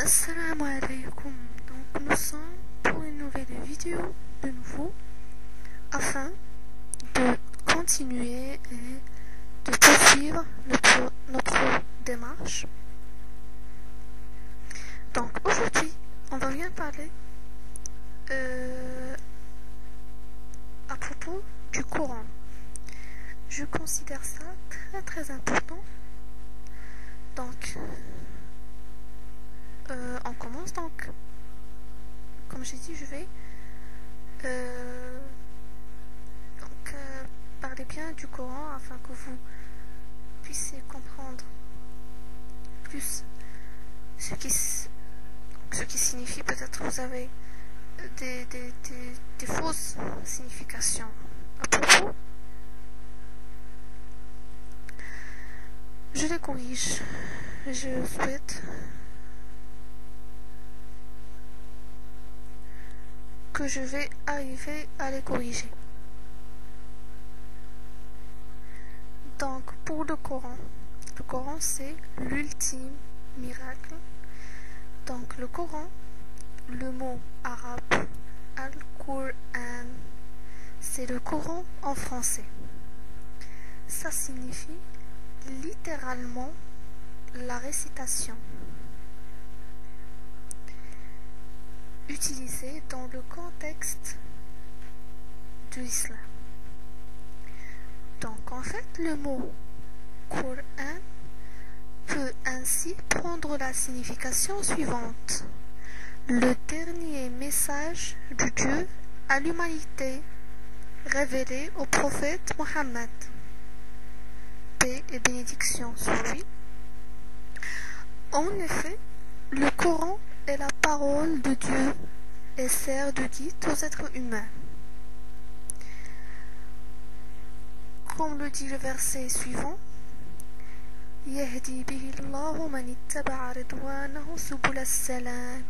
Assalamu alaikum. Donc nous sommes pour une nouvelle vidéo de nouveau afin de continuer et de poursuivre notre démarche. Donc aujourd'hui on va bien parler à propos du Coran. Je considère ça très important. Donc on commence. Donc comme j'ai dit, je vais parler bien du Coran afin que vous puissiez comprendre plus ce qui signifie. Peut-être vous avez des fausses significations à propos. Je les corrige. Je souhaite que je vais arriver à les corriger. Donc pour le Coran c'est l'ultime miracle. Donc le Coran, le mot arabe Al-Qur'an, c'est le Coran en français. Ça signifie littéralement la récitation utilisée dans le contexte de l'islam. Donc en fait, le mot Coran peut ainsi prendre la signification suivante: le dernier message de Dieu à l'humanité révélé au prophète Mohammed, paix et bénédiction sur lui. En effet, le Coran est la parole de Dieu et sert de guide aux êtres humains. Comme le dit le verset suivant: يهدي به الله من اتبع رضوانه سبل السلام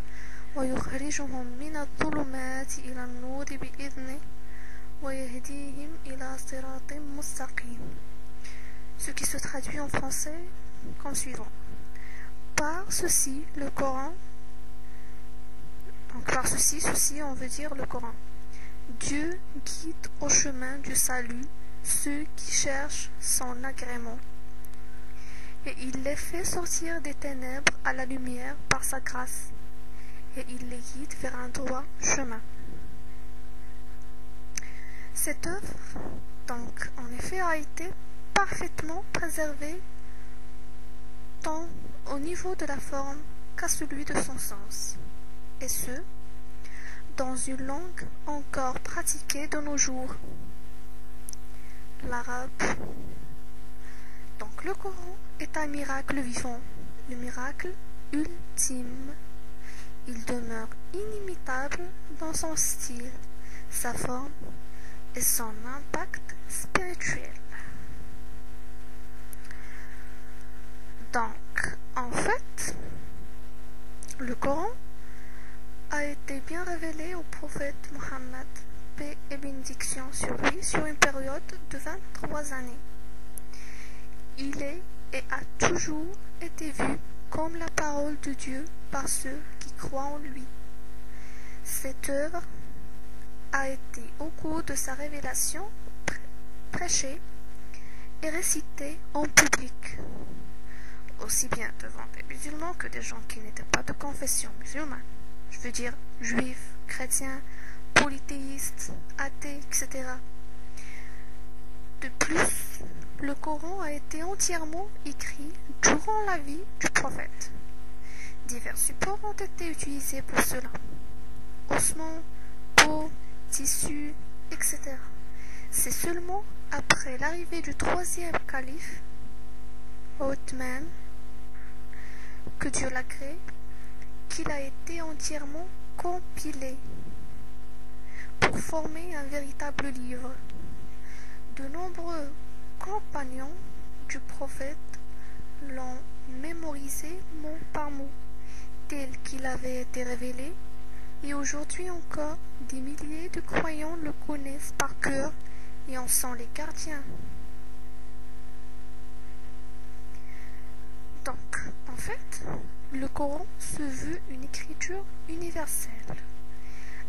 ويخرجهم من الظلمات إلى النور بإذنه ويهديهم إلى صراط مستقيم. Ce qui se traduit en français comme suivant: par ceci le Coran, donc par ceci on veut dire le Coran, Dieu guide au chemin du salut ceux qui cherchent son agrément, et il les fait sortir des ténèbres à la lumière par sa grâce, et il les guide vers un droit chemin. Cette œuvre, donc, en effet, a été parfaitement préservée tant au niveau de la forme qu'à celui de son sens, et ce, dans une langue encore pratiquée de nos jours, l'arabe. Donc le Coran est un miracle vivant, le miracle ultime. Il demeure inimitable dans son style, sa forme et son impact spirituel. Donc, en fait, le Coran a été bien révélé au prophète Mohammed, paix et bénédiction sur lui, sur une période de 23 années. Il est et a toujours été vu comme la parole de Dieu par ceux qui croient en lui. Cette œuvre a été, au cours de sa révélation, prêchée et récitée en public, aussi bien devant des musulmans que des gens qui n'étaient pas de confession musulmane. Je veux dire juifs, chrétiens, polythéistes, athées, etc. De plus, le Coran a été entièrement écrit durant la vie du prophète. Divers supports ont été utilisés pour cela: ossements, peau, tissu, etc. C'est seulement après l'arrivée du troisième calife, Othman, que Dieu l'a créé, qu'il a été entièrement compilé pour former un véritable livre. De nombreux compagnons du prophète l'ont mémorisé mot par mot, tel qu'il avait été révélé, et aujourd'hui encore, des milliers de croyants le connaissent par cœur et en sont les gardiens. Donc, en fait, le Coran se veut une écriture universelle,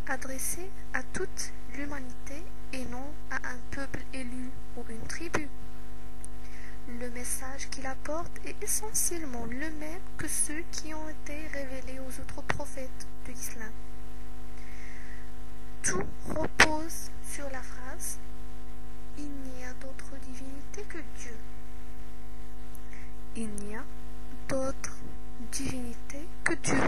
adressée à toute l'humanité et non à un peuple élu ou une tribu. Le message qu'il apporte est essentiellement le même que ceux qui ont été révélés aux autres prophètes de l'islam. Tout repose sur la phrase « Il n'y a d'autre divinité que Dieu ». Il n'y a d'autre divinité que Dieu.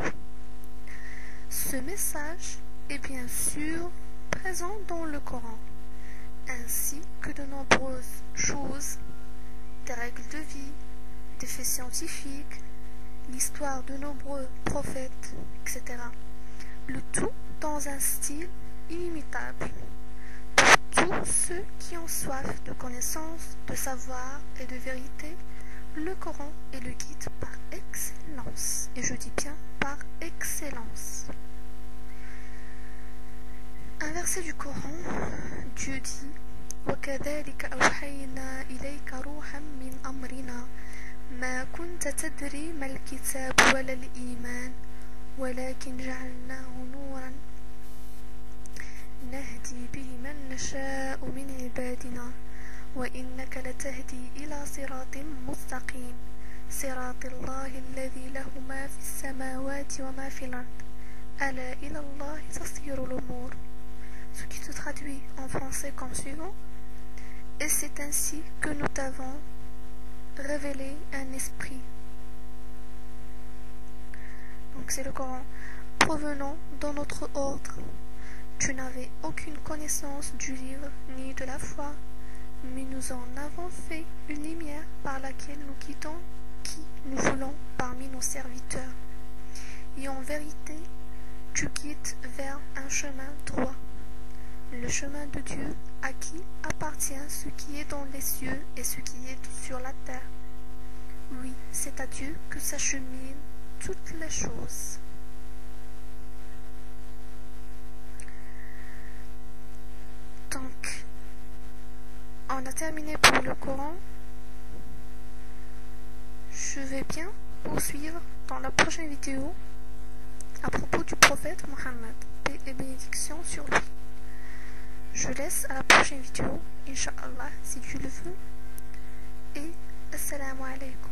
Ce message est bien sûr présent dans le Coran, ainsi que de nombreuses choses, des règles de vie, des faits scientifiques, l'histoire de nombreux prophètes, etc. Le tout dans un style inimitable. Pour tous ceux qui ont soif de connaissance, de savoir et de vérité, le Coran est le guide par excellence. Et je dis bien par excellence. Un verset du Coran, Dieu dit وَكَذَلِكَ أَوْحَيْنَا إِلَيْكَ رُوحًا مِّنْ أَمْرِنَا مَا كُنْتَ تَدْرِي مَا الْكِتَابُ وَلَا الْإِيمَانُ وَلَكِنْ جَعَلْنَاهُ نُورًا نهدي به من نشاء من عبادنا وإنك لتهدي إلى صراط مستقيم صراط الله الذي له ما في السماوات وما في الأرض ألا إلى الله تصير الأمور. Ce qui se traduit en français comme suivant: et c'est ainsi que nous t'avons révélé un esprit. Donc c'est le Coran provenant dans notre ordre. Tu n'avais aucune connaissance du livre ni de la foi, mais nous en avons fait une lumière par laquelle nous guidons qui nous voulons parmi nos serviteurs. Et en vérité, tu guides vers un chemin droit, le chemin de Dieu, à qui appartient ce qui est dans les cieux et ce qui est sur la terre. Oui, c'est à Dieu que s'acheminent toutes les choses. Donc, on a terminé pour le Coran. Je vais bien poursuivre dans la prochaine vidéo à propos du prophète Mohammed, paix et bénédiction sur lui. Je laisse à la prochaine vidéo, Inch'Allah, si Dieu le veut. Et assalamu alaikum.